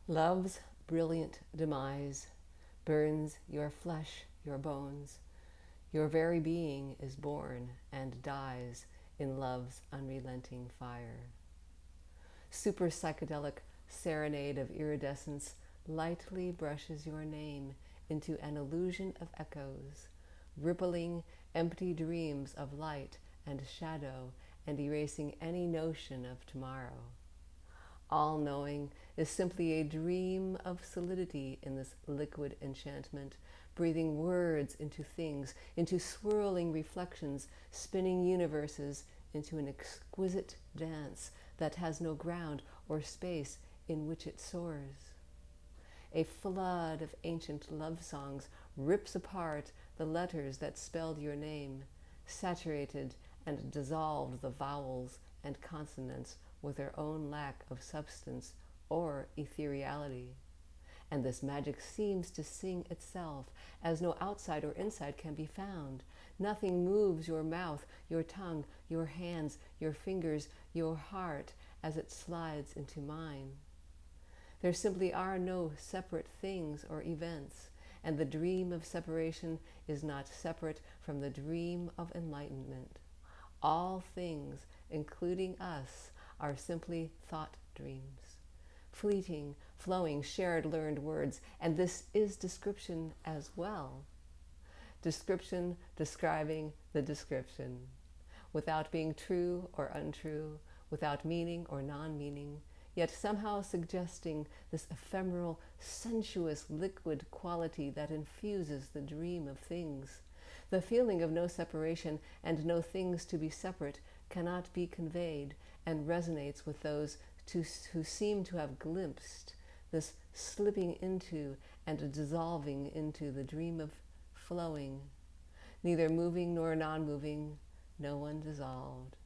Love's brilliant demise burns your flesh, your bones. Your very being is born and dies in love's unrelenting fire. Super psychedelic serenade of iridescence lightly brushes your name into an illusion of echoes, rippling empty dreams of light and shadow and erasing any notion of tomorrow. All knowing is simply a dream of solidity in this liquid enchantment, breathing words into things, into swirling reflections, spinning universes into an exquisite dance that has no ground or space in which it soars. A flood of ancient love songs rips apart the letters that spelled your name, saturated and dissolved the vowels and consonants with their own lack of substance or ethereality. And this magic seems to sing itself, as no outside or inside can be found. Nothing moves your mouth, your tongue, your hands, your fingers, your heart as it slides into mine. There simply are no separate things or events, and the dream of separation is not separate from the dream of enlightenment. All things, including us, are simply thought dreams. Fleeting, flowing, shared, learned words, and this is description as well. Description describing the description, without being true or untrue, without meaning or non-meaning, yet somehow suggesting this ephemeral, sensuous, liquid quality that infuses the dream of things. The feeling of no separation and no things to be separate cannot be conveyed and resonates with those who seem to have glimpsed this slipping into and dissolving into the dream of flowing, neither moving nor non-moving, no one dissolved.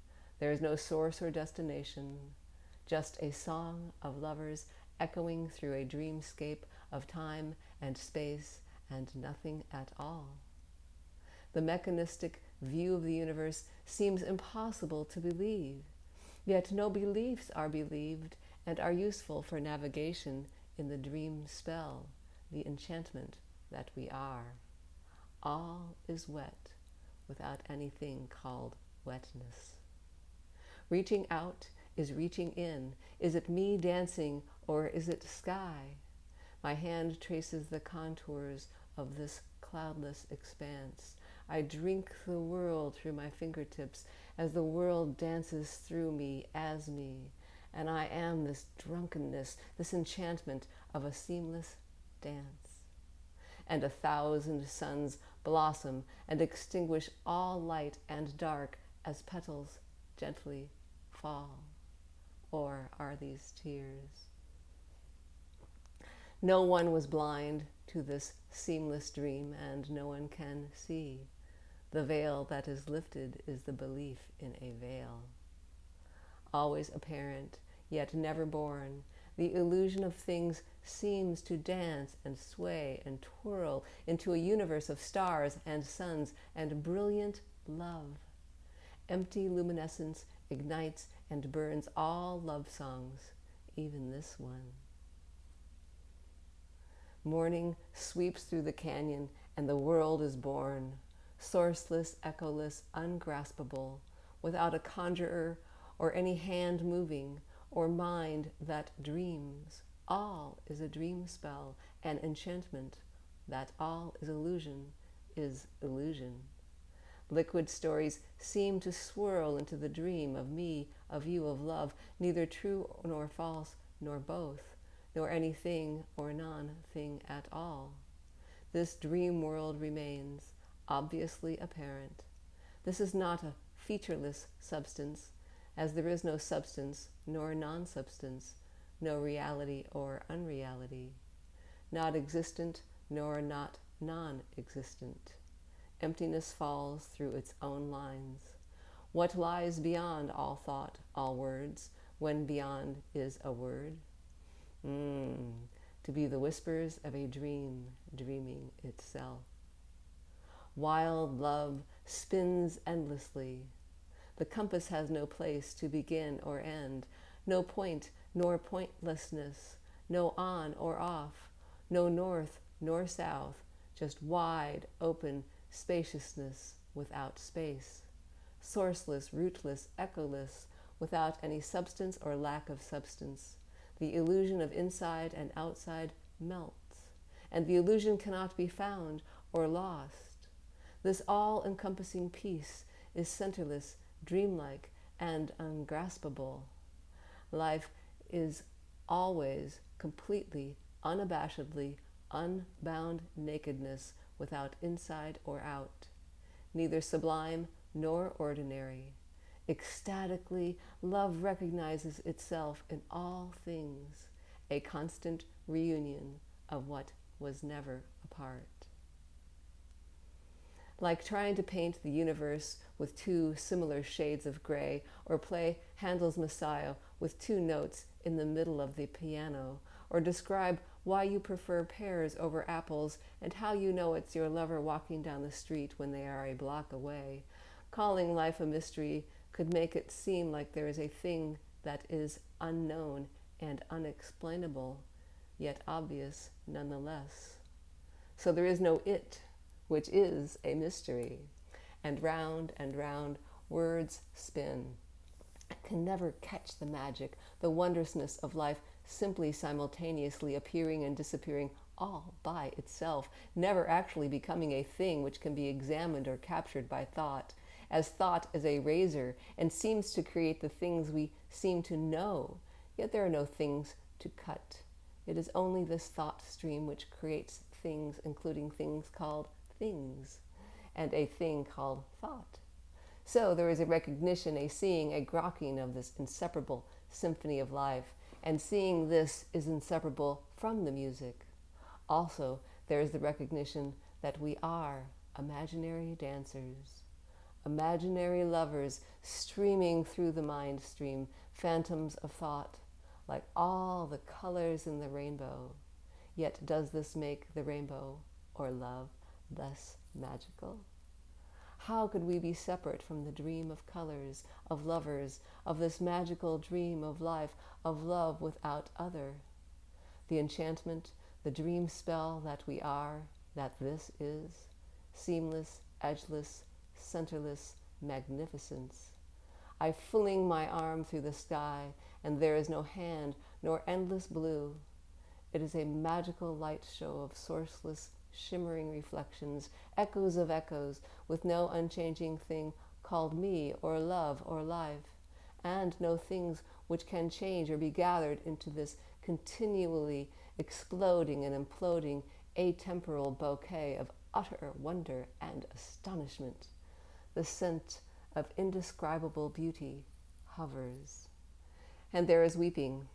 There is no source or destination, just a song of lovers echoing through a dreamscape of time and space and nothing at all. The mechanistic view of the universe seems impossible to believe, yet no beliefs are believed and are useful for navigation in the dream spell, the enchantment that we are. All is wet without anything called wetness. Reaching out is reaching in. Is it me dancing or is it sky? My hand traces the contours of this cloudless expanse. I drink the world through my fingertips as the world dances through me as me. And I am this drunkenness, this enchantment of a seamless dance. And 1,000 suns blossom and extinguish all light and dark as petals gently fall. Or are these tears? No one was blind to this seamless dream, and no one can see. The veil that is lifted is the belief in a veil. Always apparent, yet never born, the illusion of things seems to dance and sway and twirl into a universe of stars and suns and brilliant love. Empty luminescence ignites and burns all love songs, even this one. Morning sweeps through the canyon and the world is born, sourceless, echoless, ungraspable, without a conjurer or any hand moving or mind that dreams. All is a dream spell, an enchantment. That all is illusion is illusion. Liquid stories seem to swirl into the dream of me, of you, of love, neither true nor false, nor both, nor anything or non-thing at all. This dream world remains, obviously apparent. This is not a featureless substance, as there is no substance nor non-substance, no reality or unreality, not existent nor not non-existent. Emptiness falls through its own lines. What lies beyond all thought, all words, when beyond is a word? To be the whispers of a dream, dreaming itself. Wild love spins endlessly. The compass has no place to begin or end, no point nor pointlessness, no on or off, no north nor south, just wide, open spaciousness without space, sourceless, rootless, echoless, without any substance or lack of substance. The illusion of inside and outside melts, and the illusion cannot be found or lost. This all-encompassing peace is centerless, dreamlike, and ungraspable. Life is always completely, unabashedly, unbound nakedness without inside or out, neither sublime nor ordinary. Ecstatically, love recognizes itself in all things, a constant reunion of what was never apart. Like trying to paint the universe with two similar shades of gray, or play Handel's Messiah with two notes in the middle of the piano, or describe why you prefer pears over apples and how you know it's your lover walking down the street when they are a block away. Calling life a mystery could make it seem like there is a thing that is unknown and unexplainable, yet obvious nonetheless. So there is no it, which is a mystery. And round words spin. Can never catch the magic, the wondrousness of life simply simultaneously appearing and disappearing all by itself, never actually becoming a thing which can be examined or captured by thought, as thought is a razor and seems to create the things we seem to know, yet there are no things to cut. It is only this thought stream which creates things, including things called things, and a thing called thought. So there is a recognition, a seeing, a grokking of this inseparable symphony of life, and seeing this is inseparable from the music. Also, there is the recognition that we are imaginary dancers, imaginary lovers streaming through the mind stream, phantoms of thought, like all the colors in the rainbow. Yet does this make the rainbow, or love, less magical? How could we be separate from the dream of colors, of lovers, of this magical dream of life, of love without other? The enchantment, the dream spell that we are, that this is, seamless, edgeless, centerless magnificence. I fling my arm through the sky, and there is no hand nor endless blue. It is a magical light show of sourceless, shimmering reflections, echoes of echoes, with no unchanging thing called me or love or life, and no things which can change or be gathered into this continually exploding and imploding atemporal bouquet of utter wonder and astonishment. The scent of indescribable beauty hovers. And there is weeping,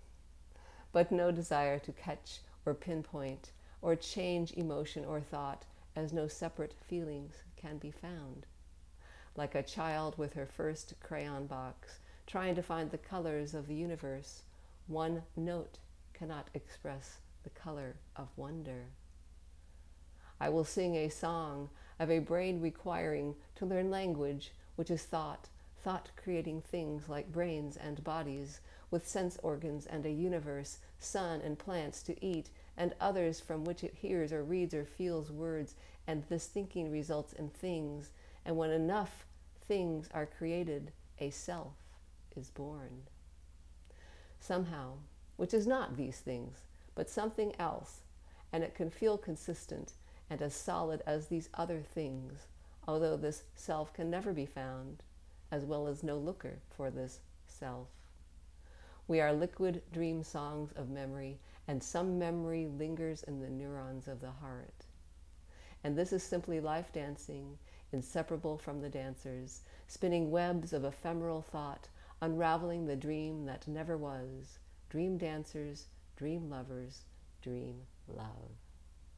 but no desire to catch or pinpoint or change emotion or thought, as no separate feelings can be found. Like a child with her first crayon box, trying to find the colors of the universe, one note cannot express the color of wonder. I will sing a song of a brain requiring to learn language, which is thought, thought creating things like brains and bodies, with sense organs and a universe, sun and plants to eat, and others from which it hears or reads or feels words, and this thinking results in things, and when enough things are created, a self is born. Somehow, which is not these things, but something else, and it can feel consistent and as solid as these other things, although this self can never be found, as well as no looker for this self. We are liquid dream songs of memory, and some memory lingers in the neurons of the heart. And this is simply life dancing, inseparable from the dancers, spinning webs of ephemeral thought, unraveling the dream that never was. Dream dancers, dream lovers, dream love.